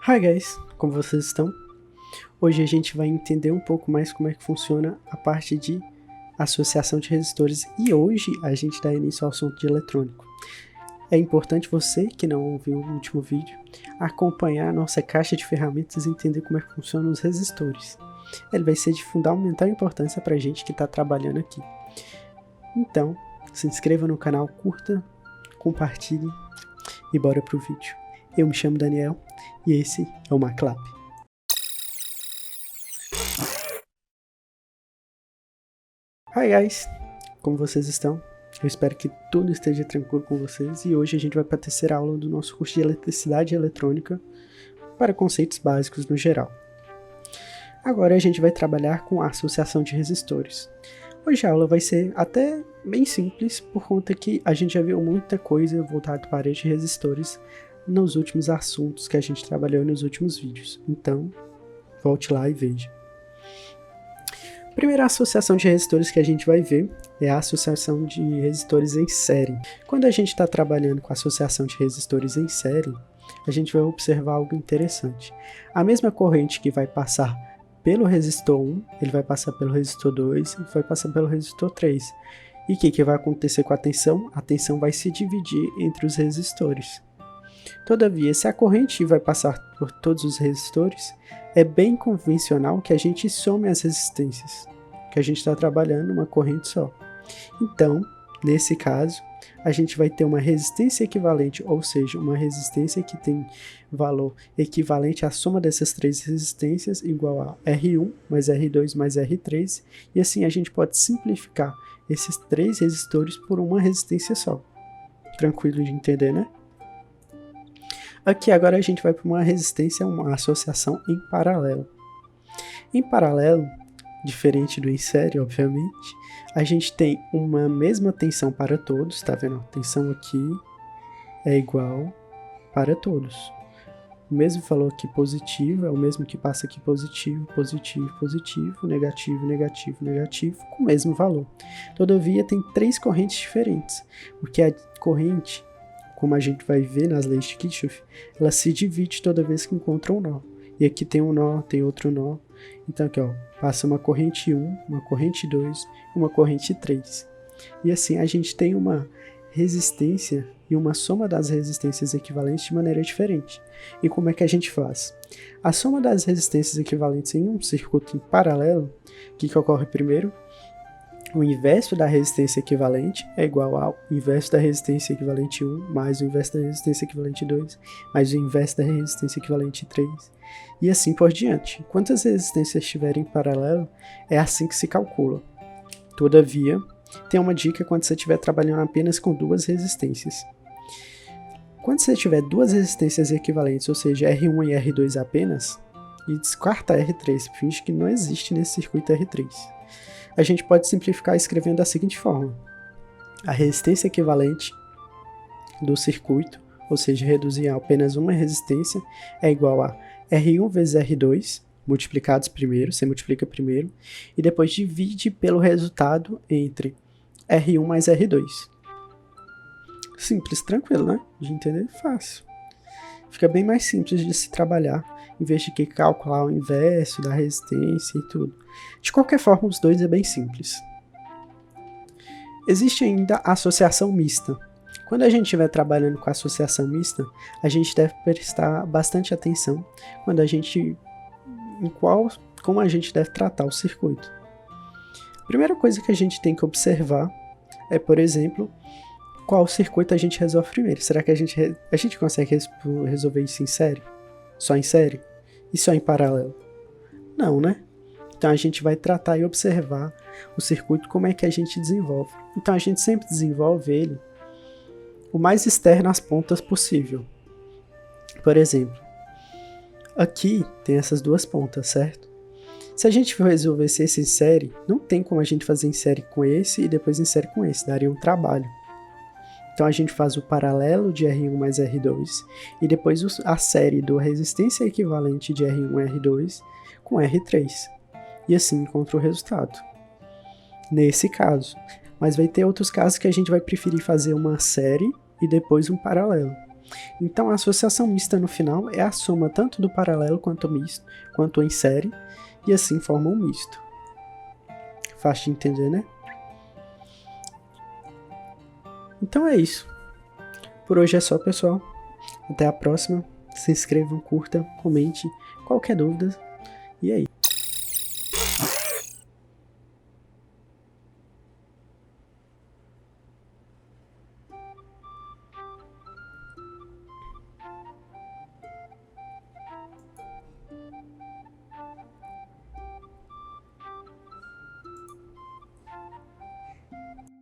Hi guys, como vocês estão? Hoje a gente vai entender um pouco mais como é que funciona a parte de associação de resistores e hoje a gente dá início ao assunto de eletrônico. É importante você, que não ouviu o último vídeo, acompanhar a nossa caixa de ferramentas e entender como é que funcionam os resistores. Ele vai ser de fundamental importância para a gente que está trabalhando aqui. Então, se inscreva no canal, curta, compartilhe e bora pro vídeo. Eu me chamo Daniel e esse é o MACLAP. Hi guys, como vocês estão? Eu espero que tudo esteja tranquilo com vocês e hoje a gente vai para a terceira aula do nosso curso de Eletricidade e Eletrônica para conceitos básicos no geral. Agora a gente vai trabalhar com a associação de resistores. Hoje a aula vai ser até bem simples, por conta que a gente já viu muita coisa voltada para estes resistores nos últimos assuntos que a gente trabalhou nos últimos vídeos. Então, volte lá e veja. A primeira associação de resistores que a gente vai ver é a associação de resistores em série. Quando a gente está trabalhando com a associação de resistores em série, a gente vai observar algo interessante. A mesma corrente que vai passar pelo resistor 1, ele vai passar pelo resistor 2 e vai passar pelo resistor 3. E o que vai acontecer com a tensão? A tensão vai se dividir entre os resistores. Todavia, se a corrente vai passar por todos os resistores, é bem convencional que a gente some as resistências, que a gente está trabalhando uma corrente só. Então, nesse caso, a gente vai ter uma resistência equivalente, ou seja, uma resistência que tem valor equivalente à soma dessas três resistências, igual a R1 mais R2 mais R3, e assim a gente pode simplificar esses três resistores por uma resistência só. Tranquilo de entender, né? Aqui agora a gente vai para uma resistência, uma associação em paralelo. Em paralelo, diferente do em série, obviamente, a gente tem uma mesma tensão para todos, tá vendo? A tensão aqui é igual para todos. O mesmo valor aqui positivo é o mesmo que passa aqui positivo, positivo, positivo, negativo, negativo, negativo, com o mesmo valor. Todavia tem três correntes diferentes, porque a corrente, como a gente vai ver nas leis de Kirchhoff, ela se divide toda vez que encontra um nó. E aqui tem um nó, tem outro nó. Então aqui ó, passa uma corrente 1, uma corrente 2 e uma corrente 3. E assim a gente tem uma resistência e uma soma das resistências equivalentes de maneira diferente. E como é que a gente faz? A soma das resistências equivalentes em um circuito em paralelo, o que ocorre primeiro? O inverso da resistência equivalente é igual ao inverso da resistência equivalente 1 mais o inverso da resistência equivalente 2 mais o inverso da resistência equivalente 3 e assim por diante. Quantas resistências estiverem em paralelo, é assim que se calcula. Todavia, tem uma dica quando você estiver trabalhando apenas com duas resistências. Quando você tiver duas resistências equivalentes, ou seja, R1 e R2 apenas, e descarta R3, finge que não existe nesse circuito R3. A gente pode simplificar escrevendo da seguinte forma: a resistência equivalente do circuito, ou seja, reduzir a apenas uma resistência, é igual a R1 vezes R2, multiplicados primeiro, você multiplica primeiro, e depois divide pelo resultado entre R1 mais R2. Simples, tranquilo, né? De entender, fácil. Fica bem mais simples de se trabalhar, em vez de que calcular o inverso da resistência e tudo. De qualquer forma, os dois é bem simples. Existe ainda a associação mista. Quando a gente estiver trabalhando com a associação mista, a gente deve prestar bastante atenção quando como a gente deve tratar o circuito. A primeira coisa que a gente tem que observar é, por exemplo, qual circuito a gente resolve primeiro. Será que a gente consegue resolver isso em série? Só em série? E só em paralelo? Não, né? Então a gente vai tratar e observar o circuito, como é que a gente desenvolve. Então a gente sempre desenvolve ele o mais externo às pontas possível. Por exemplo, aqui tem essas duas pontas, certo? Se a gente for resolver esse em série, não tem como a gente fazer em série com esse e depois em série com esse, daria um trabalho. Então a gente faz o paralelo de R1 mais R2 e depois a série da resistência equivalente de R1 e R2 com R3. E assim encontra o resultado. Nesse caso. Mas vai ter outros casos que a gente vai preferir fazer uma série e depois um paralelo. Então a associação mista no final é a soma tanto do paralelo quanto em série, e assim forma um misto. Fácil de entender, né? Então é isso. Por hoje é só, pessoal. Até a próxima. Se inscrevam, curtam, comente, qualquer dúvida. E aí?